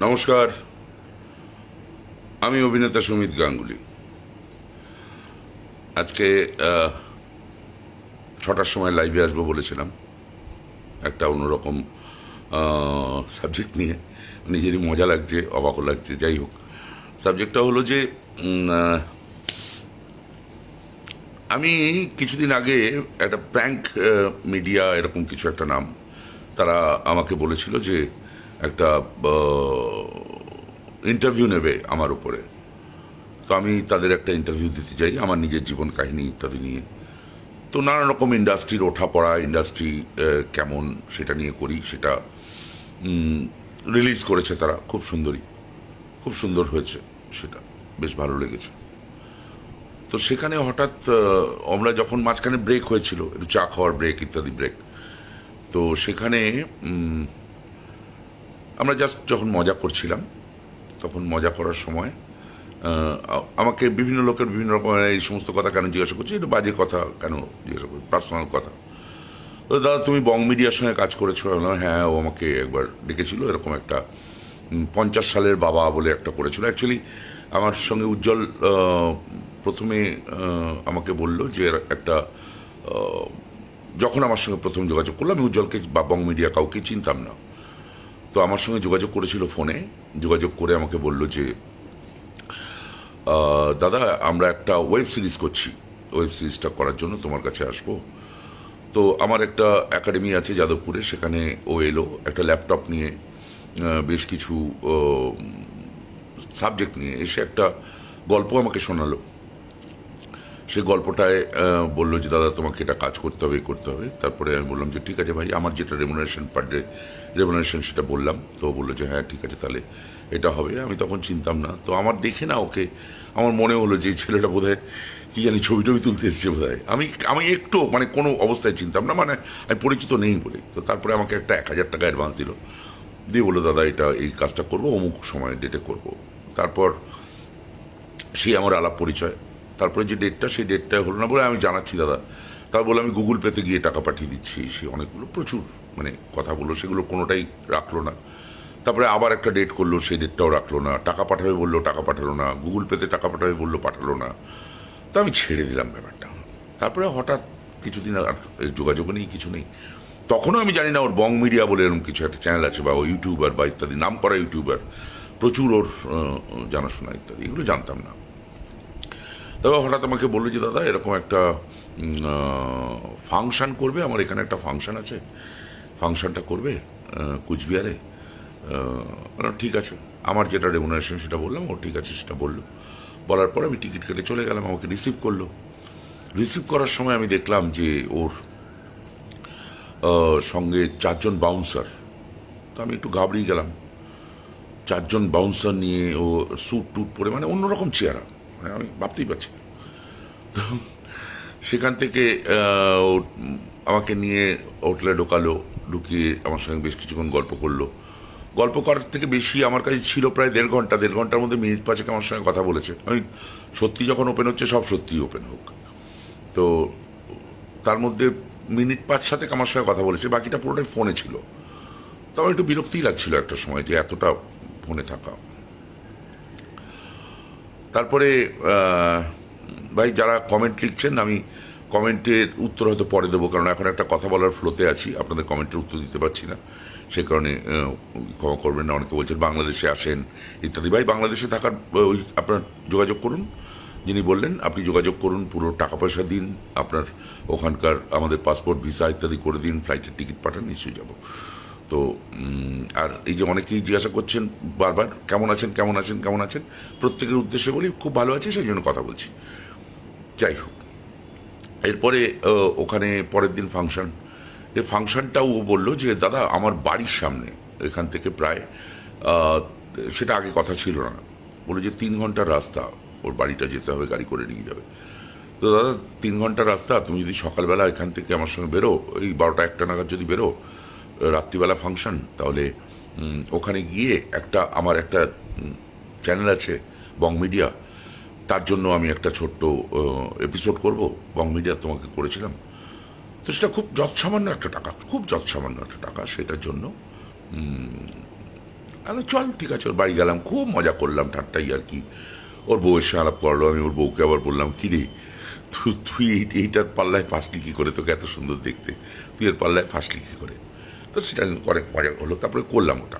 নমস্কার, আমি অভিনেতা সুমিত গাঙ্গুলি। আজকে 6টার সময় লাইভে আসবো বলেছিলাম, একটা অন্যরকম সাবজেক্ট নিয়ে। নিজেরই মজা লাগছে, অবাকও লাগছে। যাই হোক, সাবজেক্টটা হলো যে আমি কিছুদিন আগে একটা প্র্যাঙ্ক মিডিয়া, এরকম কিছু একটা নাম, তারা আমাকে বলেছিল যে একটা ইন্টারভিউ নেবে আমার উপরে। তো আমি তাদের একটা ইন্টারভিউ দিতে যাই আমার নিজের জীবন কাহিনী ইত্যাদি নিয়ে। তো নানা রকম ইন্ডাস্ট্রির ওঠা পড়া, ইন্ডাস্ট্রি কেমন সেটা নিয়ে করি। সেটা রিলিজ করেছে তারা, খুব সুন্দরী, খুব সুন্দর হয়েছে, সেটা বেশ ভালো লেগেছে। তো সেখানে হঠাৎ আমরা যখন মাঝখানে ব্রেক হয়েছিল, একটু চা খাওয়ার ব্রেক ইত্যাদি ব্রেক, তো সেখানে আমরা জাস্ট যখন মজা করছিলাম, তখন মজা করার সময় আমাকে বিভিন্ন লোকের বিভিন্ন রকমের এই সমস্ত কথা কেন জিজ্ঞাসা করছি, একটু বাজে কথা কেন জিজ্ঞাসা করছি, পার্সোনাল কথা। তো দাদা, তুমি বং মিডিয়ার সঙ্গে কাজ করেছো? হ্যাঁ, ও আমাকে একবার ডেকেছিল, এরকম একটা 50 সালের বাবা বলে একটা করেছিল। অ্যাকচুয়ালি আমার সঙ্গে উজ্জ্বল প্রথমে আমাকে বলল যে একটা যখন আমার সঙ্গে প্রথম যোগাযোগ করলো, আমি উজ্জ্বলকে বা বং মিডিয়া কাউকে চিনতাম না। তো আমার সঙ্গে যোগাযোগ করেছিল ফোনে, যোগাযোগ করে আমাকে বলল যে দাদা, আমরা একটা ওয়েব সিরিজ করছি, ওয়েব সিরিজটা করার জন্য তোমার কাছে আসবো। তো আমার একটা একাডেমি আছে যাদবপুরে, সেখানে ও এলো একটা ল্যাপটপ নিয়ে, বেশ কিছু সাবজেক্ট নিয়ে এসে একটা গল্প আমাকে শোনালো। সে গল্পটায় বললো যে দাদা, তোমাকে এটা কাজ করতে হবে, করতে হবে। তারপরে আমি বললাম যে ঠিক আছে ভাই, আমার যেটা রেমুনারেশন পার ডে রেমুনারেশন সেটা বললাম। তো বললো যে হ্যাঁ ঠিক আছে, তাহলে এটা হবে। আমি তখন চিনতাম না, তো আমার দেখে না ওকে আমার মনে হলো যে এই ছেলেটা বোধহয় কি জানি ছবি টবি তুলতে এসছে বোধহয়। আমি আমি একটু মানে কোনো অবস্থায় চিনতাম না, মানে আমি পরিচিত নেই বলে। তো তারপরে আমাকে একটা 1000 টাকা অ্যাডভান্স দিল, দিয়ে বললো দাদা এটা এই কাজটা করবো, অমুক সময় ডেটে করবো। তারপর সে আমার আলাপ পরিচয়। তারপরে যে ডেটটা, সেই ডেটটা হলো না বলে আমি জানাচ্ছি দাদা। তারপর বলে আমি গুগল পেতে গিয়ে টাকা পাঠিয়ে দিচ্ছি। সে অনেকগুলো প্রচুর মানে কথা বললো, সেগুলো কোনোটাই রাখলো না। তারপরে আবার একটা ডেট করলো, সেই ডেটটাও রাখলো না। টাকা পাঠাবে বললো, টাকা পাঠালো না। গুগল পেতে টাকা পাঠাবে বললো, পাঠালো না। তো আমি ছেড়ে দিলাম ব্যাপারটা। তারপরে হঠাৎ কিছুদিন আর যোগাযোগ নেই, কিছু নেই। তখনও আমি জানি না ওর বং মিডিয়া বলে এরকম কিছু একটা চ্যানেল আছে, বা ও ইউটিউবার বা ইত্যাদি, নাম করা ইউটিউবার, প্রচুর ওর জানাশোনা ইত্যাদি, এগুলো জানতাম না। তবে হঠাৎ আমাকে বললো যে দাদা, এরকম একটা ফাংশন করবে, আমার এখানে একটা ফাংশন আছে, ফাংশনটা করবে কুচবিহারে। বললাম ঠিক আছে। আমার যেটা রেমুনারেশন সেটা বললাম, ও ঠিক আছে সেটা বললো। বলার পর আমি টিকিট কেটে চলে গেলাম। আমাকে রিসিভ করলো। রিসিভ করার সময় আমি দেখলাম যে ওর সঙ্গে 4জন বাউন্সার। তো আমি একটু ঘাবড়িয়ে গেলাম। 4জন বাউন্সার নিয়ে ও স্যুট টুট পরে, মানে অন্যরকম চেহারা, মানে আমি ভাবতেই পারছি না। তো সেখান থেকে ও আমাকে নিয়ে হোটেলে ঢোকালো। ঢুকিয়ে আমার সঙ্গে বেশ কিছুক্ষণ গল্প করলো। গল্প করার থেকে বেশি আমার কাছে ছিল প্রায় 1.5 ঘন্টা। 1.5 ঘন্টার মধ্যে মিনিট 5 আমার সঙ্গে কথা বলেছে। আমি সত্যি যখন ওপেন হচ্ছে, সব সত্যিই ওপেন হোক। তো তার মধ্যে মিনিট 5-7 আমার সঙ্গে কথা বলেছে, বাকিটা পুরোটাই ফোনে ছিল। তো আমার একটু বিরক্তিই লাগছিল একটা সময় যে এতটা ফোনে থাকা। তারপরে ভাই, যারা কমেন্ট লিখছেন, আমি কমেন্টের উত্তর হয়তো পরে দেবো, কারণ এখন একটা কথা বলার ফ্লোতে আছি, আপনাদের কমেন্টের উত্তর দিতে পারছি না। সে কারণে ক্ষমা করবেন না। অনেকে বলছেন বাংলাদেশে আসেন ইত্যাদি। ভাই, বাংলাদেশে থাকার ওই আপনার যোগাযোগ করুন, যিনি বললেন আপনি যোগাযোগ করুন, পুরো টাকা পয়সা দিন, আপনার ওখানকার আমাদের পাসপোর্ট ভিসা ইত্যাদি করে দিন, ফ্লাইটের টিকিট পাঠান, নিশ্চয়ই যাব। তো আর এই যে অনেকেই জিজ্ঞাসা করছেন বারবার কেমন আছেন, কেমন আছেন, কেমন আছেন, প্রত্যেকের উদ্দেশ্যে বলি খুব ভালো আছি, সেই জন্য কথা বলছি। যাই হোক, এরপরে ওখানে পরের দিন ফাংশন। এই ফাংশনটাও ও বললো যে দাদা, আমার বাড়ির সামনে, এখান থেকে প্রায় সেটা আগে কথা ছিল না, বলে যে 3 ঘন্টার রাস্তা ওর বাড়িটা যেতে হবে, গাড়ি করে নিয়ে যাবে। তো দাদা, 3 ঘন্টার রাস্তা, তুমি যদি সকালবেলা এখান থেকে আমার সঙ্গে বেরো, এই 12টা-1টা নাগাদ যদি বেরো, রাত্রিবেলা ফাংশন, তাহলে ওখানে গিয়ে আমার একটা চ্যানেল আছে বং মিডিয়া, তার জন্য আমি একটা ছোট্ট এপিসোড করব, বং মিডিয়া তোমাকে করেছিলাম। তো সেটা খুব যৎসামান্য একটা টাকা, খুব যৎসামান্য একটা টাকা, সেটার জন্য আমি চল ঠিক আছে, ওর বাড়ি গেলাম, খুব মজা করলাম, ঠাট্টাই আর কি। ওর বউয়ের সঙ্গে আলাপ করলো, আমি ওর বউকে আবার বললাম, কী রে তুই এইটার পাল্লায় ফাঁসলি কী করে, তোকে এত সুন্দর দেখতে, তুই এর পাল্লায় ফাঁসলি কী করে। তো সেটা অনেক মজা হলো, তারপরে করলাম ওটা।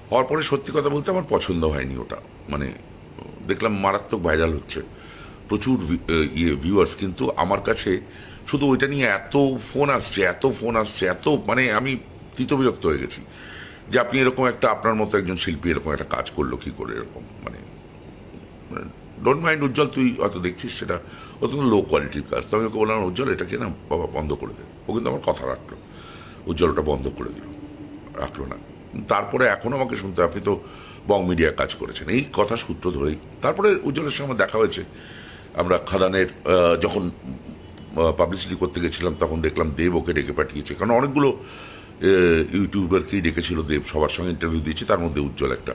হওয়ার পরে সত্যি কথা বলতে আমার পছন্দ হয়নি ওটা, মানে দেখলাম মারাত্মক ভাইরাল হচ্ছে, প্রচুর ভিউয়ার্স, কিন্তু আমার কাছে শুধু ওইটা নিয়ে এত ফোন আসছে, এত ফোন আসছে, এত মানে আমি তিতবিরক্ত হয়ে গেছি যে আপনি এরকম একটা, আপনার মতো একজন শিল্পী এরকম একটা কাজ করলো কী করে, এরকম মানে ডোন্ট মাইন্ড উজ্জ্বল, তুই হয়তো দেখছিস সেটা অত্যন্ত লো কোয়ালিটির কাজ। তো আমি ওকে বললাম, উজ্জ্বল এটাকে না বাবা বন্ধ করে দে। ও কিন্তু আমার কথা রাখলো, উজ্জ্বল ওটা বন্ধ করে দিল, রাখলো না। তারপরে এখনও আমাকে শুনতে, আপনি তো বং মিডিয়া কাজ করেছেন, এই কথা সূত্র ধরেই তারপরে উজ্জ্বলের সঙ্গে আমার দেখা হয়েছে। আমরা খাদানের যখন পাবলিসিটি করতে গেছিলাম তখন দেখলাম দেব ওকে ডেকে পাঠিয়েছে, কারণ অনেকগুলো ইউটিউবারকেই ডেকেছিল দেব, সবার সঙ্গে ইন্টারভিউ দিয়েছে, তার মধ্যে উজ্জ্বল একটা।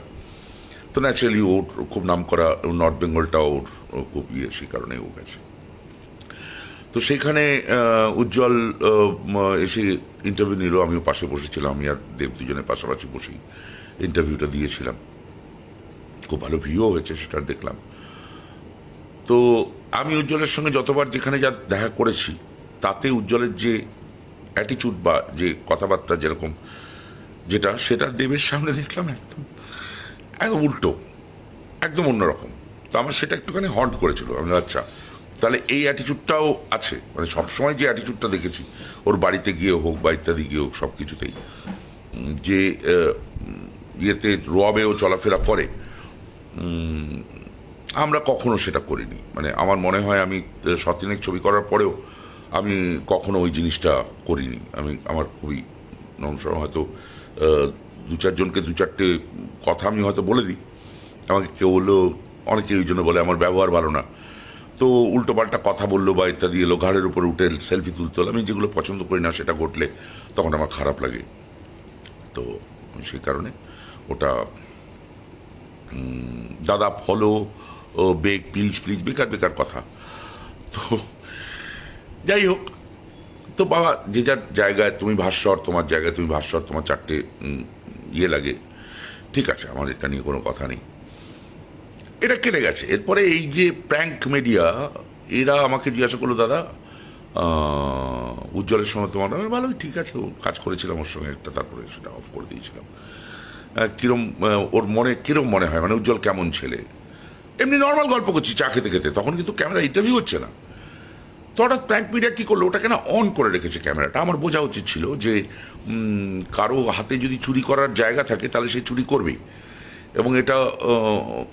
তো ন্যাচারালি ওর খুব নাম করা, নর্থ বেঙ্গলটা ওর খুব সেই কারণে ও গেছে। তো সেখানে উজ্জ্বল এসে ইন্টারভিউ নিল, আমিও পাশে বসেছিলাম, আমি আর দেব দুজনের পাশাপাশি বসেই ইন্টারভিউটা দিয়েছিলাম। খুব ভালো ভিউও হয়েছে, সেটা দেখলাম। তো আমি উজ্জ্বলের সঙ্গে যতবার যেখানে যা দেখা করেছি, তাতে উজ্জ্বলের যে অ্যাটিচিউড বা যে কথাবার্তা যেরকম, যেটা সেটা দেবের সামনে দেখলাম একদম একদম উল্টো, একদম অন্যরকম। তো আমার সেটা একটুখানি হন্ট করেছিল। আমি আচ্ছা, তাহলে এই অ্যাটিচিউডটাও আছে, মানে সবসময় যে অ্যাটিচিউডটা দেখেছি ওর বাড়িতে গিয়ে হোক বা ইত্যাদি গিয়ে হোক সব কিছুতেই, যে ইয়েতে রোয়াবেও চলাফেরা করে, আমরা কখনো সেটা করিনি। মানে আমার মনে হয় আমি সতিনেক ছবি করার পরেও আমি কখনো ওই জিনিসটা করিনি। আমার খুবই নমস্কার, হয়তো দু চারজনকে দু চারটে কথা আমি হয়তো বলে দিই, আমাকে কেউ বললো, অনেকে ওই জন্য বলে আমার ব্যবহার ভালো না, তো উল্টো পাল্টা কথা বললো বা ইত্যাদি এলো, ঘাড়ের উপর উঠে সেলফি তুলতে হলো। আমি যেগুলো পছন্দ করি না সেটা ঘটলে তখন আমার খারাপ লাগে। তো সেই কারণে ওটা দাদা ফলো বেক প্লিজ প্লিজ, বেকার বেকার কথা। তো যাই হোক, তো বাবা যে যার জায়গায়, তুমি ভাস্বর তোমার জায়গায়, তুমি ভাস্বর তোমার চারটে ইয়ে লাগে, ঠিক আছে, আমার এটা নিয়ে কোনো কথা নেই, এটা কেটে গেছে। এরপরে এই যে প্র্যাঙ্ক মিডিয়া, এরা আমাকে জিজ্ঞাসা করলো, দাদা উজ্জ্বলের সঙ্গে তোমার, আমি ভালোই ঠিক আছে, ও কাজ করেছিলাম ওর সঙ্গে একটা, তারপরে সেটা অফ করে দিয়েছিলাম। কিরম ওর মনে কিরম মনে হয়, মানে উজ্জ্বল কেমন ছেলে, এমনি নর্মাল গল্প করছি চা খেতে খেতে, তখন কিন্তু ক্যামেরা ইন্টারভিউ হচ্ছে না। তো হঠাৎ প্র্যাঙ্ক মিডিয়া কী করলো, ওটাকে না অন করে রেখেছে ক্যামেরাটা। আমার বোঝা উচিত ছিল যে কারো হাতে যদি চুরি করার জায়গা থাকে তাহলে সে চুরি করবেই, এবং এটা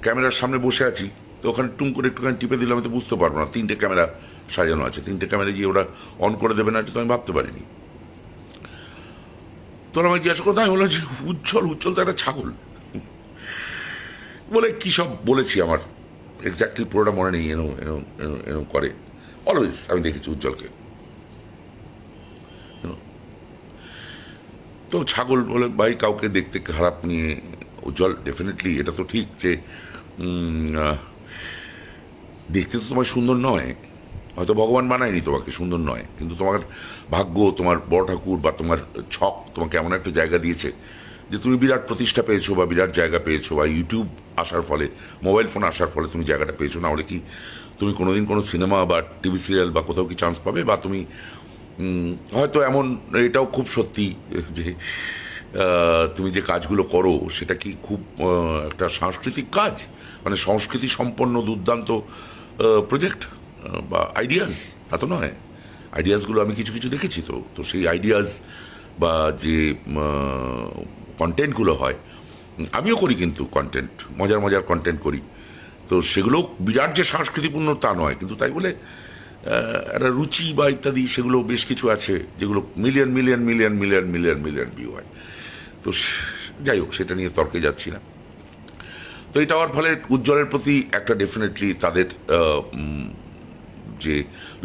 ক্যামেরার সামনে বসে আছি, তো ওখানে টুম করে একটুখানি টিপে দিলে আমি তো বুঝতে পারবো না, 3টে ক্যামেরা সাজানো আছে, 3টে ক্যামেরা গিয়ে ওরা অন করে দেবে না, এটা তো আমি ভাবতে পারিনি। তো আমাকে জিজ্ঞাসা করতে, আমি বললাম যে উজ্জ্বল তো একটা ছাগল বলে কী সব বলেছি, আমার এক্স্যাক্টলি পুরোটা মনে নেই, এরম করে অলওয়েজ আমি দেখেছি উজ্জ্বলকে। তো ছাগল বলে, ভাই কাউকে দেখতে খারাপ নিয়ে উজ্জ্বল ডেফিনেটলি এটা তো ঠিক যে দেখতে তো তোমার সুন্দর নয়, হয়তো ভগবান বানায়নি তোমাকে সুন্দর নয়, কিন্তু তোমার ভাগ্য, তোমার বড় ঠাকুর বা তোমার ছক তোমাকে এমন একটা জায়গা দিয়েছে যে তুমি বিরাট প্রতিষ্ঠা পেয়েছো বা বিরাট জায়গা পেয়েছো, বা ইউটিউব আসার ফলে, মোবাইল ফোন আসার ফলে তুমি জায়গাটা পেয়েছো। না হলে কি তুমি কোনোদিন কোনো সিনেমা বা টিভি সিরিয়াল বা কোথাও কি চান্স পাবে, বা তুমি হয়তো এমন, এটাও খুব সত্যি যে তুমি যে কাজগুলো করো সেটা কি খুব একটা সাংস্কৃতিক কাজ, মানে সংস্কৃতি সম্পন্ন দুর্দান্ত প্রজেক্ট বা আইডিয়াস, তা তো নয়। আইডিয়াসগুলো আমি কিছু কিছু দেখেছি, তো সেই আইডিয়াস বা যে কন্টেন্টগুলো হয়, আমিও করি কিন্তু কন্টেন্ট, মজার মজার কন্টেন্ট করি, তো সেগুলো বিরাট যে সাংস্কৃতিকপূর্ণ তা নয়, কিন্তু তাই বলে একটা রুচি বা ইত্যাদি সেগুলো বেশ কিছু আছে যেগুলো million million million million million million view হয়। তো যাই হোক, সেটা নিয়ে তর্কে যাচ্ছি না। তো এটা হওয়ার ফলে উজ্জ্বলের প্রতি একটা ডেফিনেটলি তাদের যে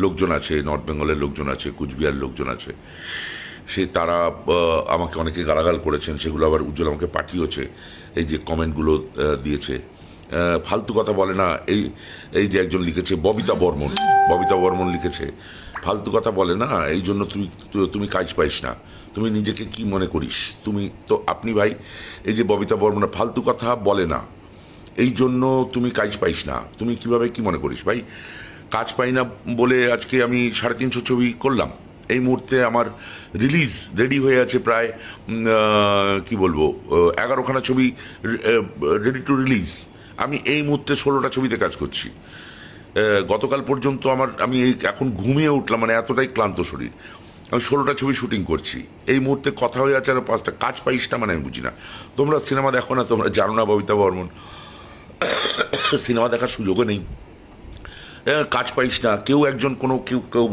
লোকজন আছে, নর্থ বেঙ্গলের লোকজন আছে, কুচবিহার লোকজন আছে, তারা আমাকে অনেকে গালাগাল করেছেন, সেগুলো আবার উজ্জ্বল আমাকে পাঠিয়েছে, এই যে কমেন্টগুলো দিয়েছে, ফালতু কথা বলে না। এই যে একজন লিখেছে, ববিতা বর্মন লিখেছে ফালতু কথা বলে না, এই জন্য তুমি কাজ পাইস না। তুমি নিজেকে কি মনে করিস? তুমি তো আপনি ভাই, এই যে ববিতা বর্মন ফালতু কথা বলে না, এই জন্য তুমি কাজ পাইস না। তুমি কিভাবে কি মনে করিস ভাই? কাজ পাই না বলে আজকে আমি 350 ছবি করলাম। এই মুহূর্তে আমার রিলিজ রেডি হয়ে আছে প্রায় কি বলবো 11খানা ছবি রেডি টু রিলিজ। আমি এই মুহূর্তে 16টা ছবিতে কাজ করছি। গতকাল পর্যন্ত আমি এখন ঘুমিয়ে উঠলাম, মানে এতটাই ক্লান্ত শরীর। আমি 16টা ছবি শুটিং করছি। এই মুহূর্তে কথা হয়ে আছে আরো 5টা। কাজ পাইস না মানে আমি বুঝি না। তোমরা সিনেমা দেখো না, তোমরা জানো না ববিতা বর্মন সিনেমা দেখার সুযোগও নেই। কাজ পাইস না, কেউ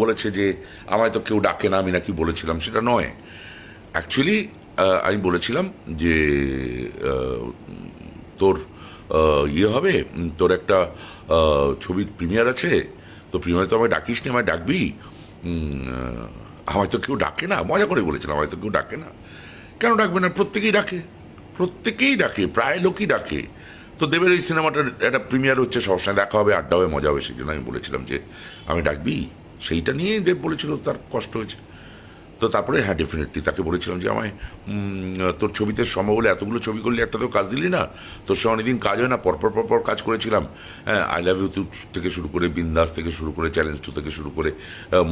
বলেছে যে আমায় তো কেউ ডাকে না, আমি নাকি বলেছিলাম, সেটা নয়। অ্যাকচুয়ালি আমি বলেছিলাম যে তোর ইয়ে হবে, তোর একটা ছবির প্রিমিয়ার আছে, তো প্রিমিয়ার তো আমায় ডাকিস নি, আমায় ডাকবি। আমায় তো কেউ ডাকে না, মজা করে বলেছিলাম, আমায় তো কেউ ডাকে না। কেন ডাকবে না? প্রত্যেকেই ডাকে, প্রায় লোকই ডাকে। তো দেবের এই সিনেমাটার একটা প্রিমিয়ার হচ্ছে, সবসময় দেখা হবে, আড্ডা হবে, মজা হবে, সেই জন্য আমি বলেছিলাম যে আমি ডাকবি। সেইটা নিয়েই দেব বলেছিল, তার কষ্ট হয়েছে। তো তারপরে হ্যাঁ, ডেফিনেটলি তাকে বলেছিলাম যে আমায় তোর ছবিতে সম্ভব হলে এতগুলো ছবি করলে একটা তো কাজ দিলি না, তোর সঙ্গে অনেকদিন কাজ হয় না, পরপর কাজ করেছিলাম। হ্যাঁ, আই লাভ ইউ থেকে শুরু করে, বিন্দাস থেকে শুরু করে, চ্যালেঞ্জ 2 থেকে শুরু করে,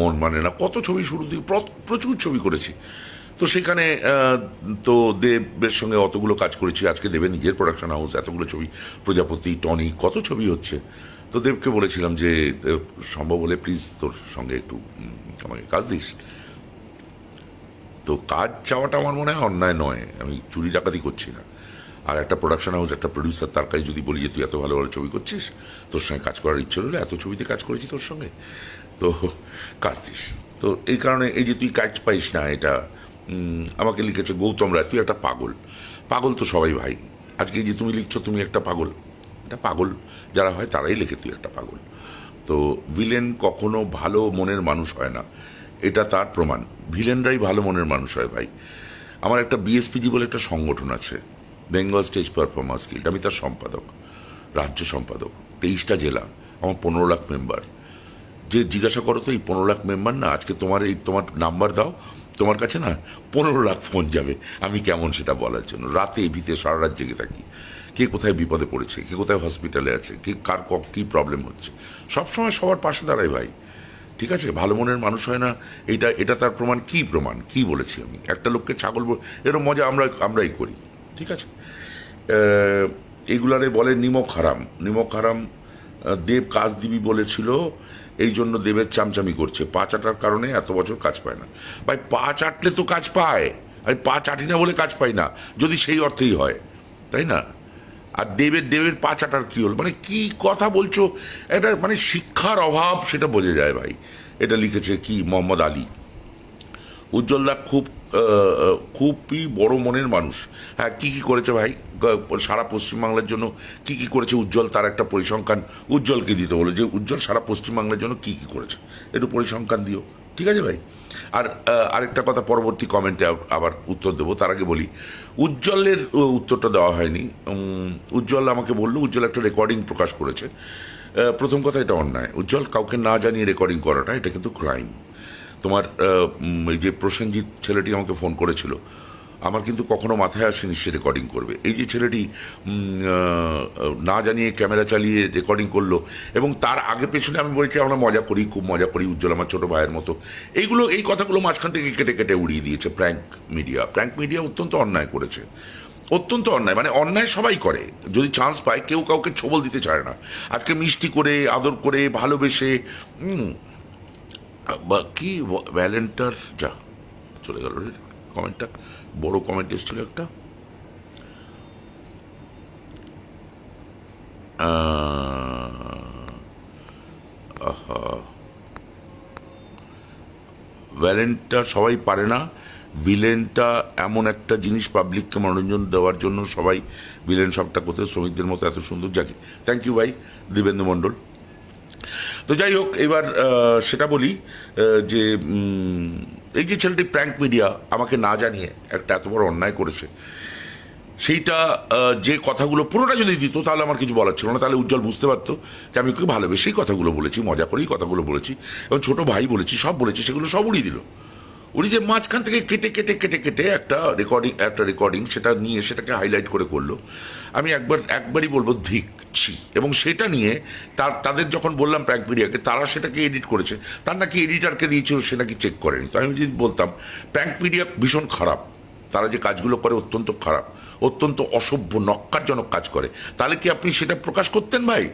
মন মানে না, কত ছবি শুরু থেকে প্রচুর ছবি করেছি। তো সেখানে তো দেবের সঙ্গে অতগুলো কাজ করেছি। আজকে দেবের নিজের প্রোডাকশন হাউস, এতগুলো ছবি, প্রজাপতি, টনি, কত ছবি হচ্ছে। তো দেবকে বলেছিলাম যে সম্ভব হলে প্লিজ তোর সঙ্গে একটু আমাকে কাজ দিস। তো কাজ চাওয়াটা আমার মনে হয় অন্যায় নয়, আমি চুরি ডাকাতি করছি না। আর একটা প্রোডাকশন হাউস, একটা প্রডিউসার, তার কাছে যদি বলি যে তুই এত ভালো ভালো ছবি করছিস, তোর সঙ্গে কাজ করার ইচ্ছে হলে, এত ছবিতে কাজ করেছি তোর সঙ্গে, তো কাজ দিস। তো এই কারণে এই যে তুই কাজ পাইস না, এটা আমাকে লিখেছে গৌতম রায়, তুই একটা পাগল। পাগল তো সবাই ভাই। আজকে এই যে তুমি লিখছো তুমি একটা পাগল, এটা পাগল যারা হয় তারাই লেখে তুই একটা পাগল। তো ভিলেন কখনো ভালো মনের মানুষ হয় না, এটা তার প্রমাণ। ভিলেনরাই ভালো মনের মানুষ হয় ভাই। আমার একটা বিএসপিজি বলে একটা সংগঠন আছে, বেঙ্গল স্টেজ পারফরমেন্স গিল্ড, আমি তার সম্পাদক, রাজ্য সম্পাদক। 23টা জেলা, আমার 15 লাখ মেম্বার। যে জিজ্ঞাসা করো তো এই 15 লাখ মেম্বার না, আজকে তোমার নাম্বার দাও, তোমার কাছে না 15 লাখ ফোন যাবে আমি কেমন সেটা বলার জন্য। রাতে ভিতে সারা রাত জেগে থাকি, কে কোথায় বিপদে পড়েছে, কে কোথায় হসপিটালে আছে, কে কার কী প্রবলেম হচ্ছে, সবসময় সবার পাশে দাঁড়াই ভাই। ঠিক আছে, ভালো মনের মানুষ হয় না, এটা তার প্রমাণ। কি বলেছি আমি? একটা লোককে ছাগল এরকম মজা আমরাই করি। ঠিক আছে, এগুলারে বলে নিমক হারাম। দেব কাজ দিবি বলেছিল, এই জন্য দেবের চামচামি করছে। পা চাটার কারণে এত বছর কাজ পায় না ভাই। পা চাটলে তো কাজ পায়, আমি পা চাটি না বলে কাজ পাই না, যদি সেই অর্থেই হয়, তাই না? আর দেবের পা চাটার কি হল? মানে কি কথা বলছো? এটা মানে শিক্ষার অভাব, সেটা বোঝা যায় ভাই। এটা লিখেছে কি মোহাম্মদ আলী। উজ্জ্বলদা খুবই বড় মনের মানুষ। হ্যাঁ, কি করেছে ভাই সারা পশ্চিমবাংলার জন্য? কি করেছে উজ্জ্বল, তার একটা পরিসংখ্যান উজ্জ্বলকে দিতে বলে, যে উজ্জ্বল সারা পশ্চিমবাংলার জন্য কি করেছে, একটু পরিসংখ্যান দিও। ঠিক আছে ভাই। আর আরেকটা কথা পরবর্তী কমেন্টে আবার উত্তর দেবো, তার আগে বলি উজ্জ্বলের উত্তরটা দেওয়া হয়নি। উজ্জ্বল আমাকে বললো, উজ্জ্বল একটা রেকর্ডিং প্রকাশ করেছে। প্রথম কথা, এটা অন্যায়। উজ্জ্বল কাউকে না জানিয়ে রেকর্ডিং করাটা, এটা কিন্তু ক্রাইম। তোমার এই যে প্রসেনজিৎ ছেলেটি আমাকে ফোন করেছিল, আমার কিন্তু কখনো মাথায় আসেনি সে রেকর্ডিং করবে। এই যে ছেলেটি না জানিয়ে ক্যামেরা চালিয়ে রেকর্ডিং করলো, এবং তার আগে পেছনে আমি বলছি আমরা খুব মজা করি, উজ্জ্বল আমার ছোটো ভাইয়ের মতো, এই কথাগুলো মাঝখান থেকে কেটে উড়িয়ে দিয়েছে প্র্যাঙ্ক মিডিয়া। অত্যন্ত অন্যায় করেছে, অত্যন্ত অন্যায়। মানে অন্যায় সবাই করে, যদি চান্স পায়, কেউ কাউকে ছোবল দিতে চায় না। আজকে মিষ্টি করে, আদর করে, ভালোবেসে, বা কি ভ্যালেন্টার যা চলে গেল রে কমেন্টটা, বড় কমেন্ট এসেছিল একটা। ভ্যালেন্টা সবাই পারে না, ভিলেনটা এমন একটা জিনিস, পাবলিককে মনোরঞ্জন দেওয়ার জন্য সবাই ভিলেন সবটা করতে, শ্রমিকদের মতো এত সুন্দর যাকে। থ্যাংক ইউ ভাই দিবেন্দু মণ্ডল। তো যাই হোক, এবার সেটা বলি যে এই যে ছেলেটি প্র্যাঙ্ক মিডিয়া আমাকে না জানিয়ে একটা এত বড় অন্যায় করেছে, সেইটা যে কথাগুলো পুরোটা যদি দিত তাহলে আমার কিছু বলার ছিল না, তাহলে উজ্জ্বল বুঝতে পারতো যে আমি ওকে ভালোবেসেই কথাগুলো বলেছি, মজা করেই কথাগুলো বলেছি, এবং ছোটো ভাই বলেছি, সব বলেছি, সেগুলো সব উড়িয়ে দিল। উড়িয়ে দিয়ে মাঝখান থেকে কেটে কেটে কেটে কেটে একটা রেকর্ডিং সেটা নিয়ে সেটাকে হাইলাইট করে করলো। আমি একবারই বলবো ধিকছি। এবং সেটা নিয়ে তাদের যখন বললাম প্র্যাঙ্ক মিডিয়াকে, তারা সেটাকে এডিট করেছে, তার নাকি এডিটারকে দিয়েছিল, সে নাকি চেক করেনি। তো আমি যদি বলতাম প্র্যাঙ্ক মিডিয়া ভীষণ খারাপ, তারা যে কাজগুলো করে অত্যন্ত খারাপ, অত্যন্ত অসভ্য নক্কারজনক কাজ করে, তাহলে কি আপনি সেটা প্রকাশ করতেন ভাই?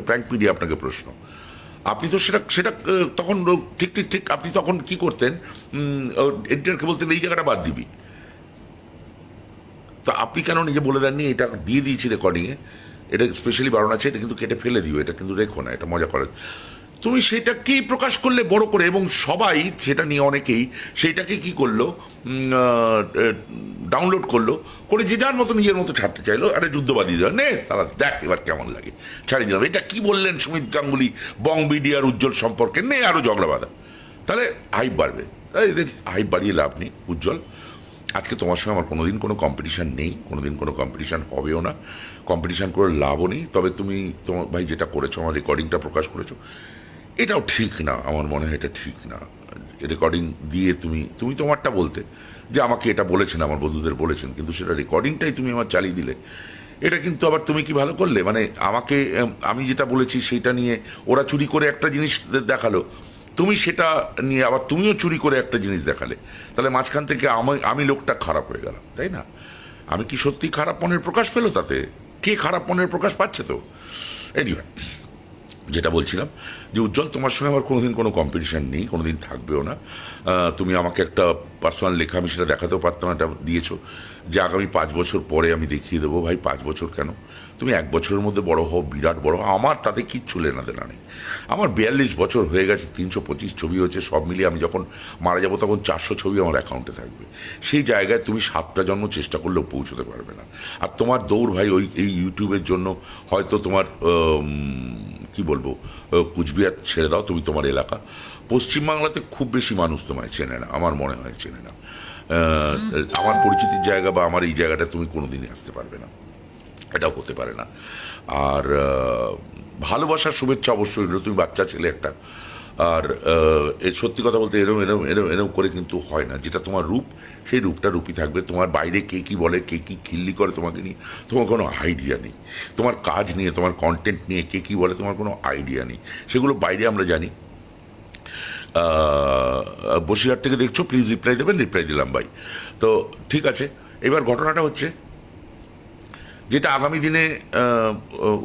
প্র্যাঙ্ক মিডিয়া আপনাকে প্রশ্ন। আপনি তো সেটা সেটা তখন ঠিক ঠিক ঠিক আপনি তখন কি করতেন? এডিটরকে বলতেন এই জায়গাটা বাদ দিবি। তো আপনি কেন নিজে বলে দেননি এটা দিয়ে দিয়েছি রেকর্ডিংয়ে, এটা স্পেশালি বারণ আছে, এটা কিন্তু কেটে ফেলে দিও, এটা কিন্তু রেখো না, এটা মজা করে। তুমি সেটাকেই প্রকাশ করলে বড় করে, এবং সবাই সেটা নিয়ে অনেকেই সেইটাকে কি করলো, ডাউনলোড করলো, করে যে যার মতো নিজের মতো ছাড়তে চাইলো। আরে যুদ্ধ বাদিয়ে দেওয়া, নে তারা দেখ এবার কেমন লাগে, ছাড়িয়ে দিলাম। এটা কি বললেন সুমিত গাঙ্গুলি বং বিডি আর উজ্জ্বল সম্পর্কে, নে আরও ঝগড়া বাঁধা, তাহলে হাইপ বাড়বে। তাই এদের হাইপ বাড়িয়ে লাভ নেই। উজ্জ্বল, আজকে তোমার সঙ্গে আমার কোনোদিন কোনো কম্পিটিশান নেই, কোনোদিন কোনো কম্পিটিশান হবেও না, কম্পিটিশান করে লাভও নেই। তবে তুমি তোমার ভাই যেটা করেছো, আমার রেকর্ডিংটা প্রকাশ করেছো, এটাও ঠিক না, আমার মনে হয় এটা ঠিক না। রেকর্ডিং দিয়ে তুমি তুমি তোমারটা বলতে যে আমাকে এটা বলেছেন, আমার বন্ধুদের বলেছেন, কিন্তু সেটা রেকর্ডিংটাই তুমি আমার চালিয়ে দিলে। এটা কিন্তু আবার তুমি কি ভালো করলে, মানে আমাকে আমি যেটা বলেছি সেইটা নিয়ে ওরা চুরি করে একটা জিনিস দেখালো, তুমি সেটা নিয়ে আবার তুমিও চুরি করে একটা জিনিস দেখালে, তাহলে মাঝখান থেকে আমি লোকটা খারাপ হয়ে গেলাম, তাই না? আমি কি সত্যি খারাপ মনের প্রকাশ পেলো তাতে? কে খারাপ মনের প্রকাশ পাচ্ছে? তো এনিওয়ে, যেটা বলছিলাম যে উজ্জ্বল, তোমার সঙ্গে আমার কোনোদিন কোনো কম্পিটিশান নেই, কোনোদিন থাকবেও না। তুমি আমাকে একটা পার্সোনাল লেখা, আমি সেটা দেখাতেও পারতাম, এটা দিয়েছো যে আগামী 5 বছর পরে আমি দেখিয়ে দেবো। ভাই 5 বছর কেন, তুমি 1 বছরের মধ্যে বড় হও, বিরাট বড় হও, আমার তাতে কিচ্ছু লেনা দেনা নেই। আমার 42 বছর হয়ে গেছে, 325 ছবি হচ্ছে, সব মিলিয়ে আমি যখন মারা যাবো তখন 400 ছবি আমার অ্যাকাউন্টে থাকবে। সেই জায়গায় তুমি 7টা জন্ম চেষ্টা করলেও পৌঁছতে পারবে না। আর তোমার দৌড় ভাই এই ইউটিউবের জন্য হয়তো তোমার কি বলবো, কুচবিহার ছেড়ে দাও, তুমি তোমার এলাকা, পশ্চিমবাংলাতে খুব বেশি মানুষ তোমায় চেনে না, আমার মনে হয় চেনে না। আমার পরিচিতির জায়গা বা আমার এই জায়গাটা তুমি কোনোদিনই আসতে পারবে না, এটাও হতে পারে না। আর ভালোবাসার শুভেচ্ছা অবশ্যই হলো, তুমি বাচ্চা ছেলে একটা। আর সত্যি কথা বলতে এরম এরম এরম এরম করে কিন্তু হয় না। যেটা তোমার রূপ, সেই রূপটা রূপই থাকবে। তোমার বাইরে কে কী বলে, কে কী খিল্লি করে তোমাকে নিয়ে, তোমার কোনো আইডিয়া নেই। তোমার কাজ নিয়ে, তোমার কন্টেন্ট নিয়ে কে কী বলে, তোমার কোনো আইডিয়া নেই। সেগুলো বাইরে আমরা জানি। বসিরহাট থেকে দেখছো, প্লিজ রিপ্লাই দেবেন, রিপ্লাই দিলাম ভাই। তো ঠিক আছে, এবার ঘটনাটা হচ্ছে যেটা আগামী দিনে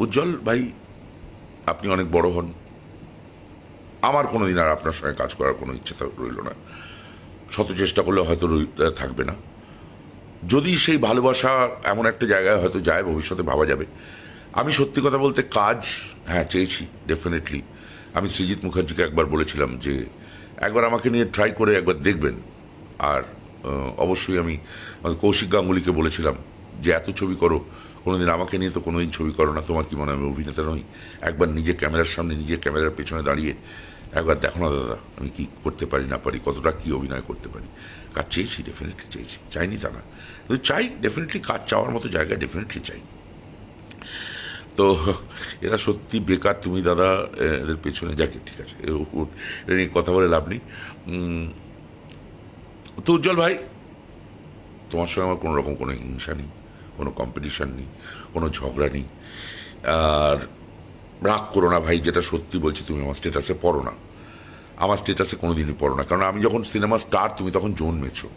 উজ্জ্বল ভাই, আপনি অনেক বড় হন, আমার কোনো দিন আর আপনার সঙ্গে কাজ করার কোনো ইচ্ছে রইল না। শত চেষ্টা করলে হয়তো থাকবে না। যদি সেই ভালোবাসা এমন একটা জায়গায় হয়তো যায়, ভবিষ্যতে ভাবা যাবে। আমি সত্যি কথা বলতে কাজ, হ্যাঁ, চেয়েছি ডেফিনেটলি। আমি সৃজিত মুখার্জিকে একবার বলেছিলাম যে একবার আমাকে নিয়ে ট্রাই করে একবার দেখবেন। আর অবশ্যই আমি কৌশিক গাঙ্গুলিকে বলেছিলাম যে এত ছবি করো, কোনোদিন আমাকে নিয়ে তো কোনোদিন ছবি করো না, তোমার কি মনে হয় আমি অভিনেতা নই? একবার নিজে ক্যামেরার সামনে, নিজে ক্যামেরার পেছনে দাঁড়িয়ে একবার দেখো না দাদা, আমি কি করতে পারি না পারি, কতটা কি অভিনয় করতে পারি। কাজ চেয়েছি, ডেফিনেটলি চেয়েছি, চাইনি তা না, কিন্তু চাই ডেফিনেটলি, কাজ চাওয়ার মতো জায়গায় ডেফিনেটলি চাই। তো এরা সত্যি বেকার, তুমি দাদা এদের পেছনে, যাকে ঠিক আছে, এটা নিয়ে কথা বলে লাভ নেই। তো উজ্জ্বল ভাই, তোমার সঙ্গে আমার কোনো রকম কোনো হিংসা নেই, কোনো কম্পিটিশান নেই, কোনো ঝগড়া নেই। আর রাগ করো না ভাই, যেটা সত্যি বলছি, তুমি আমার স্টেটাসে পড়ো না, আমার স্টেটাসে কোনো দিনই পড়ো না, কারণ আমি যখন সিনেমা স্টার, তুমি তখন জন্মেছো।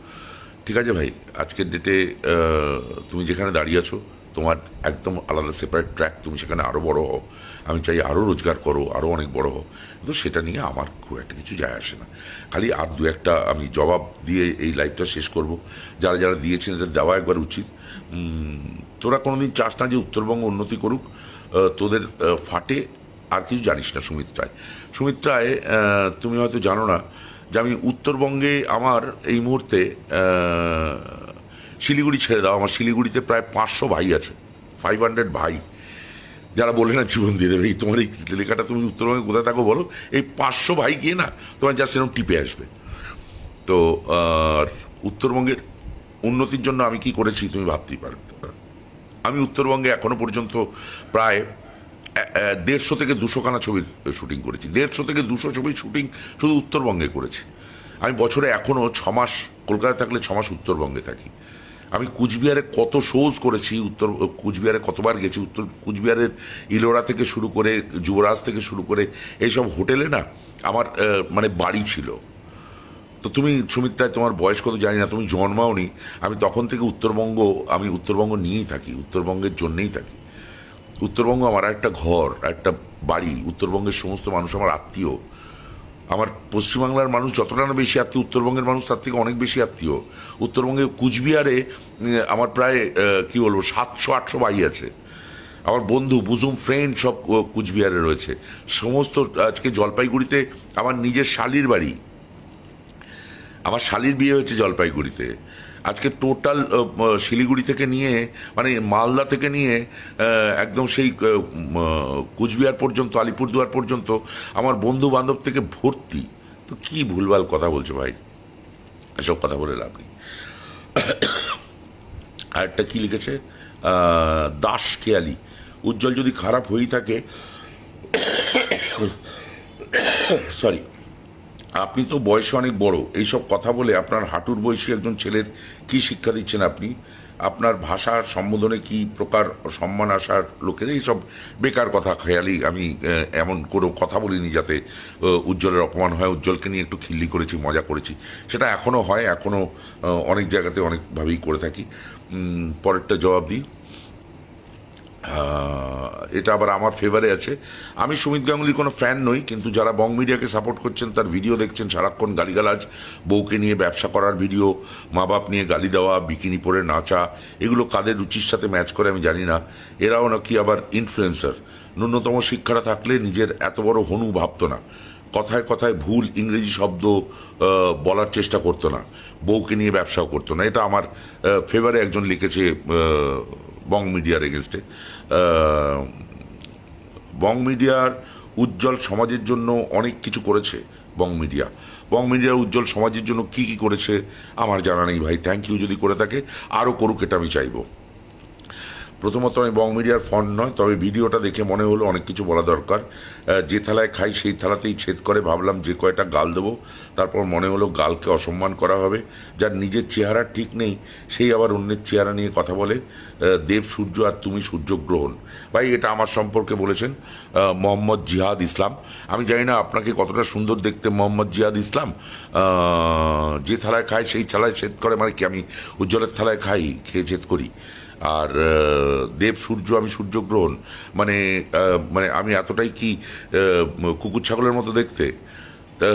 ঠিক আছে ভাই, আজকের ডেটে তুমি যেখানে দাঁড়িয়ে আছো, তোমার একদম আলাদা সেপারেট ট্র্যাক, তুমি সেখানে আরও বড় হও, আমি চাই আরও রোজগার করো, আরও অনেক বড় হও, কিন্তু সেটা নিয়ে আমার খুব একটা কিছু যায় আসে না। খালি আর দু একটা আমি জবাব দিয়ে এই লাইফটা শেষ করব। যারা যারা দিয়েছেন এটা দেওয়া একবার উচিত। তোরা কোনোদিন চাস না যে উত্তরবঙ্গ উন্নতি করুক, তোদের ফাটে আর কিছু জানিস না। সুমিত রায়, তুমি হয়তো জানো না যে আমি উত্তরবঙ্গে, আমার এই মুহূর্তে শিলিগুড়ি ছেড়ে দাও, আমার শিলিগুড়িতে প্রায় 500 ভাই আছে, 500 ভাই, যারা বলে না জীবন দিয়ে দেবে। এই তোমার এই লেখাটা তুমি উত্তরবঙ্গে কোথায় থাকো বলো, এই 500 ভাই গিয়ে না তোমার জাস্ট এরকম টিপে আসবে। তো উত্তরবঙ্গের উন্নতির জন্য আমি কি করেছি তুমি ভাবতেই পারবে। আমি উত্তরবঙ্গে এখনো পর্যন্ত প্রায় 150 থেকে 200খানা ছবির শুটিং করেছি। 150 থেকে 200 ছবির শুটিং শুধু উত্তরবঙ্গে করেছি। আমি বছরে এখনও 6 মাস কলকাতায় থাকলে 6 মাস উত্তরবঙ্গে থাকি। আমি কুচবিহারে কত শোজ করেছি, কুচবিহারে কতবার গেছি। কুচবিহারের ইলোরা থেকে শুরু করে, যুবরাজ থেকে শুরু করে এইসব হোটেলে না আমার মানে বাড়ি ছিল। তো তুমি সুমিত্রায়, তোমার বয়স কত জানি না, তুমি জন্মাওনি। আমি তখন থেকে আমি উত্তরবঙ্গ নিয়েই থাকি, উত্তরবঙ্গের জন্যেই থাকি। উত্তরবঙ্গ আমার একটা ঘর, একটা বাড়ি। উত্তরবঙ্গের সমস্ত মানুষ আমার আত্মীয়। আমার পশ্চিমবাংলার মানুষ যতটা না বেশি আত্মীয়, উত্তরবঙ্গের মানুষ তার থেকে অনেক বেশি আত্মীয়। উত্তরবঙ্গে কুচবিহারে আমার প্রায় কি বলবো 700-800 বাড়ি আছে। আমার বন্ধু, বুজুম ফ্রেন্ড সব কুচবিহারে রয়েছে। সমস্ত আজকে জলপাইগুড়িতে আমার নিজের শালির বাড়ি, আমার শালির বিয়ে হয়েছে জলপাইগুড়িতে। আজকে টোটাল শিলিগুড়ি থেকে নিয়ে, মানে মালদা থেকে নিয়ে একদম সেই কুচবিহার পর্যন্ত, আলিপুরদুয়ার পর্যন্ত আমার বন্ধু বান্ধব থেকে ভর্তি। তো কি ভুলভাল কথা বলছো ভাই, এসব কথা বলে লাভ নেই। আরেকটা কি লিখেছে দাস খেয়ালি, উজ্জ্বল যদি খারাপ হয়েই থাকে, সরি, আপনি তো বয়সে অনেক বড়, এইসব কথা বলে আপনার হাঁটুর বয়সী একজন ছেলের কি শিক্ষা দিচ্ছেন আপনি? আপনার ভাষার সম্বোধনে কি প্রকার সম্মান আসার লোকের এইসব বেকার কথা। খেয়ালি আমি এমন কোনো কথা বলিনি যাতে উজ্জ্বলের অপমান হয়। উজ্জ্বলকে নিয়ে একটু খিল্লি করেছি, মজা করেছি, সেটা এখনও হয়, এখনও অনেক জায়গাতে অনেকভাবেই করে থাকি। পরেরটা জবাব দিই। এটা আবার আমার ফেভারে আছে। আমি সুমিত গাঙ্গুলির কোনো ফ্যান নই, কিন্তু যারা বং মিডিয়াকে সাপোর্ট করছেন, তার ভিডিও দেখছেন সারাক্ষণ গালিগালাজ, বউকে নিয়ে ব্যবসা করার ভিডিও, মা বাপ নিয়ে গালি দেওয়া, বিকিনি পরে নাচা, এগুলো কাদের রুচির সাথে ম্যাচ করে আমি জানি না। এরাও নাকি আবার ইনফ্লুয়েন্সার। ন্যূনতম শিক্ষাটা থাকলে নিজের এত বড় হনু ভাবতো না, কথায় কথায় ভুল ইংরেজি শব্দ বলার চেষ্টা করতো না, বউকে নিয়ে ব্যবসাও করতো না। এটা আমার ফেভারে একজন লিখেছে বং মিডিয়ার এগেনস্টে। বং মিডিয়ার উজ্জ্বল সমাজের জন্য অনেক কিছু করেছে। বং মিডিয়ার উজ্জ্বল সমাজের জন্য কি কি করেছে আমার জানা নেই ভাই। থ্যাংক ইউ, যদি করে থাকে আরও করুক, এটা আমি চাইবো। প্রথমত আমি বং মিডিয়ার ফন্ড নয়, তবে ভিডিওটা দেখে মনে হলো অনেক কিছু বলা দরকার। যে থালায় খাই সেই থালাতেই ছেদ করে, ভাবলাম যে কয়টা গাল দেবো, তারপর মনে হলো গালকে অসম্মান করা হবে। যার নিজের চেহারা ঠিক নেই সেই আবার অন্যের চেহারা নিয়ে কথা বলে। দেব সূর্য আর তুমি সূর্যগ্রহণ। ভাই, এটা আমার সম্পর্কে বলেছেন মোহাম্মদ জিহাদ ইসলাম। আমি জানি না আপনাকে কতটা সুন্দর দেখতে মোহাম্মদ জিহাদ ইসলাম। যে থালায় খাই সেই থালায় ছেদ করে মানে কি, আমি উজ্জ্বলের থালায় খাই, খেয়ে ছেদ করি। আর দেব সূর্য, আমি সূর্যগ্রহণ, মানে মানে আমি এতটাই কি কুকুর ছাগলের মতো দেখতে? তা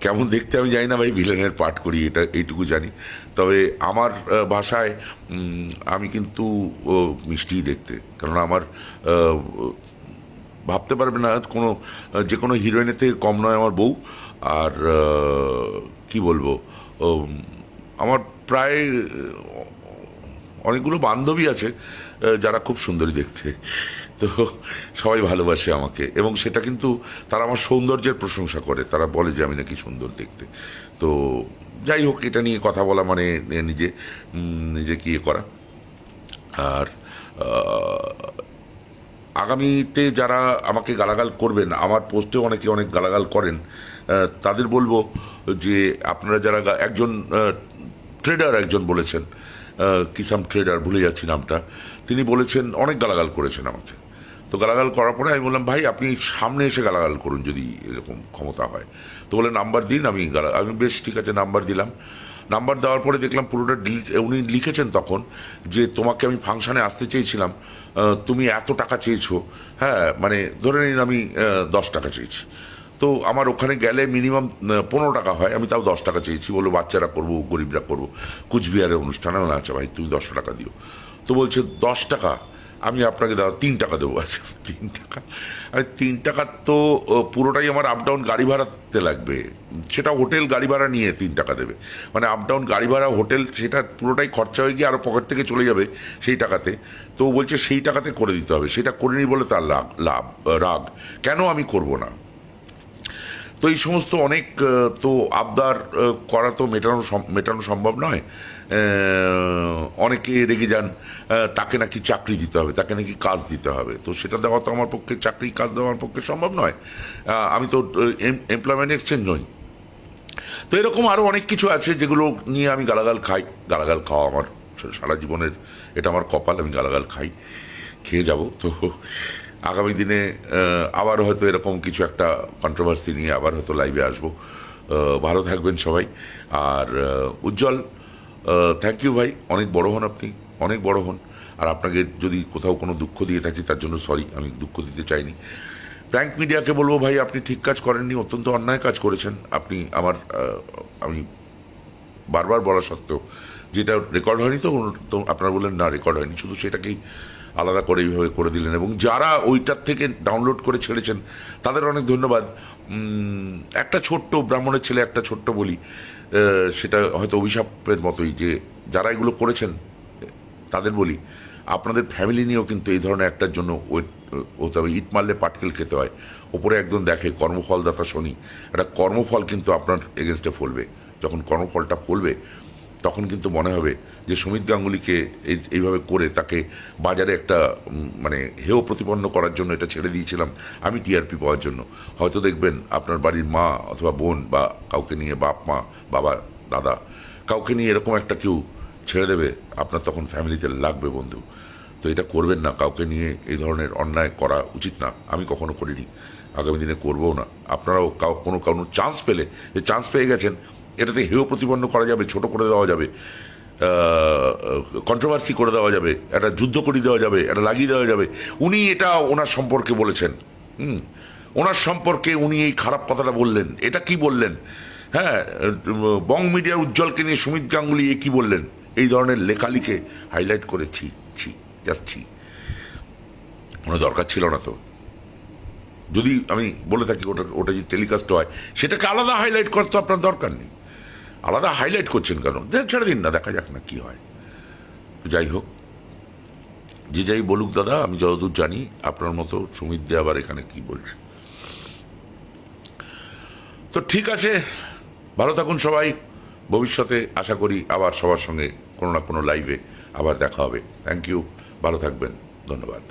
কেমন দেখতে আমি জানি না ভাই, ভিলেনের পাঠ করি, এইটুকু জানি। তবে আমার ভাষায় আমি কিন্তু মিষ্টিই দেখতে, কারণ আমার ভাবতে পারবে না কোনো, যে কোনো হিরোইনের থেকে কম নয় আমার বউ। আর কি বলবো, আমার প্রায় অনেকগুলো বান্ধবী আছে যারা খুব সুন্দরী দেখতে। তো সবাই ভালোবাসে আমাকে, এবং সেটা কিন্তু তারা আমার সৌন্দর্যের প্রশংসা করে, তারা বলে যে আমি নাকি সুন্দর দেখতে। তো যাই হোক, এটা নিয়ে কথা বলা মানে নিজেকে ইয়ে করা। আর আগামীতে যারা আমাকে গালাগাল করবেন, আমার পোস্টেও অনেকে অনেক গালাগাল করেন, তাদের বলবো যে আপনারা যারা, একজন ট্রেডার একজন বলেছেন, কিসাম ট্রেডার, ভুলে যাচ্ছি নামটা, তিনি বলেছেন, অনেক গালাগাল করেছেন আমাকে। তো গালাগাল করার পরে আমি বললাম, ভাই আপনি সামনে এসে গালাগাল করুন যদি এরকম ক্ষমতা হয়। তো বলে নাম্বার দিন, আমি বেশ ঠিক আছে নাম্বার দিলাম। নাম্বার দেওয়ার পরে দেখলাম পুরোটা ডিলিট। উনি লিখেছেন তখন যে তোমাকে আমি ফাংশানে আসতে চেয়েছিলাম, তুমি এত টাকা চেয়েছো। হ্যাঁ, মানে ধরে নিন আমি 10 টাকা চেয়েছি, তো আমার ওখানে গেলে মিনিমাম 15 টাকা হয়, আমি তাও 10 টাকা চেয়েছি। বললো বাচ্চারা করবো, গরিবরা করবো, কুচবিহারের অনুষ্ঠানে। আচ্ছা ভাই তুমি 10 টাকা দিও। তো বলছে 10 টাকা, আমি আপনাকে দাও 3 টাকা দেবো। আচ্ছা 3 টাকা, আর 3 টাকার তো পুরোটাই আমার আপ ডাউন গাড়ি ভাড়াতে লাগবে, সেটা হোটেল গাড়ি ভাড়া নিয়ে 3 টাকা দেবে, মানে আপ ডাউন গাড়ি ভাড়া, হোটেল, সেটা পুরোটাই খরচা হয়ে গিয়ে আরও পকেট থেকে চলে যাবে সেই টাকাতে। তো বলছে সেই টাকাতে করে দিতে হবে, সেটা করিনি বলে তার রাগ। কেন আমি করব না? তো এই সমস্ত অনেক তো আবদার করা তো মেটানো সম্ভব নয়। অনেকে রেগে যান, তাকে নাকি চাকরি দিতে হবে, তাকে নাকি কাজ দিতে হবে। তো সেটা দেওয়া তো আমার পক্ষে, চাকরি কাজ দেওয়া আমার পক্ষে সম্ভব নয়। আমি তো এমপ্লয়মেন্ট এক্সচেঞ্জ নই। তো এরকম আরও অনেক কিছু আছে যেগুলো নিয়ে আমি গালাগাল খাই। গালাগাল খাওয়া আমার সারা জীবনের, এটা আমার কপাল, আমি গালাগাল খাই, খেয়ে যাব। তো আগামী দিনে আবার হয়তো এরকম কিছু একটা কন্ট্রোভার্সি নিয়ে আবার হয়তো লাইভে আসবো। ভালো থাকবেন সবাই। আর উজ্জ্বল, থ্যাংক ইউ ভাই, অনেক বড় হন আপনি, অনেক বড় হন। আর আপনাকে যদি কোথাও কোনো দুঃখ দিয়ে থাকি তার জন্য সরি, আমি দুঃখ দিতে চাইনি। প্র্যাঙ্ক মিডিয়াকে বলবো ভাই, আপনি ঠিক কাজ করেননি, অত্যন্ত অন্যায় কাজ করেছেন আপনি। আমি বারবার বলা সত্ত্বেও, যেটা রেকর্ড হয়নি, তো আপনারা বললেন না রেকর্ড হয়নি, শুধু সেটাকেই আলাদা করে এইভাবে করে দিলেন। এবং যারা ওইটার থেকে ডাউনলোড করে ছেড়েছেন তাদের অনেক ধন্যবাদ। একটা ছোট্ট ব্রাহ্মণের ছেলে, একটা ছোট্ট বলি, সেটা হয়তো অভিশাপের মতোই, যে যারা এগুলো করেছেন তাদের বলি, আপনাদের ফ্যামিলি নিয়েও কিন্তু এই ধরনের একটার জন্য ওয়েট হতে হবে। ইট মারলে পাটকেল খেতে হয়। ওপরে একদম দেখে কর্মফলদাতা শনি, একটা কর্মফল কিন্তু আপনার এগেনস্টে ফলবে। যখন কর্মফলটা ফলবে তখন কিন্তু মনে হবে যে সুমিত গাঙ্গুলিকে এইভাবে করে তাকে বাজারে একটা মানে হেয় প্রতিপন্ন করার জন্য এটা ছেড়ে দিয়েছিলাম আমি টিআরপি পাওয়ার জন্য। হয়তো দেখবেন আপনার বাড়ির মা অথবা বোন বা কাউকে নিয়ে, বাপ মা, বাবা, দাদা, কাউকে নিয়ে এরকম একটা কেউ ছেড়ে দেবে, আপনার তখন ফ্যামিলিতে লাগবে বন্ধু। তো এটা করবেন না, কাউকে নিয়ে এই ধরনের অন্যায় করা উচিত না। আমি কখনো করিনি, আগামী দিনে করবও না। আপনারাও কোনো চান্স পেলে, যে চান্স পেয়ে গেছেন, এটাতে হেয় প্রতিপন্ন করা যাবে, ছোট করে দেওয়া যাবে, কন্ট্রোভার্সি করে দেওয়া যাবে, একটা যুদ্ধ করে দেওয়া যাবে, একটা লাগিয়ে দেওয়া যাবে। উনি এটা ওনার সম্পর্কে বলেছেন, ওনার সম্পর্কে উনি এই খারাপ কথাটা বললেন, এটা কি বললেন? হ্যাঁ, বং মিডিয়ার উজ্জ্বলকে নিয়ে সুমিত গাঙ্গুলি এ কি বললেন? এই ধরনের লেখালিখে হাইলাইট করেছি, যাচ্ছি, কোনো দরকার ছিল না। তো যদি আমি বলে থাকি ওটা যদি টেলিকাস্ট হয়, সেটাকে আলাদা হাইলাইট করতে আপনার দরকার নেই। আলাদা হাইলাইট করছেন কেন? ছেড়ে দিন না, দেখা যাক না কি হয়। যাই হোক, যে যাই বলুক দাদা, আমি যতদূর জানি আপনার মতো সুমিত দে আবার এখানে কি বলছে। তো ঠিক আছে, ভালো থাকুন সবাই। ভবিষ্যতে আশা করি আবার সবার সঙ্গে কোনো না কোনো লাইভে আবার দেখা হবে। থ্যাংক ইউ, ভালো থাকবেন, ধন্যবাদ।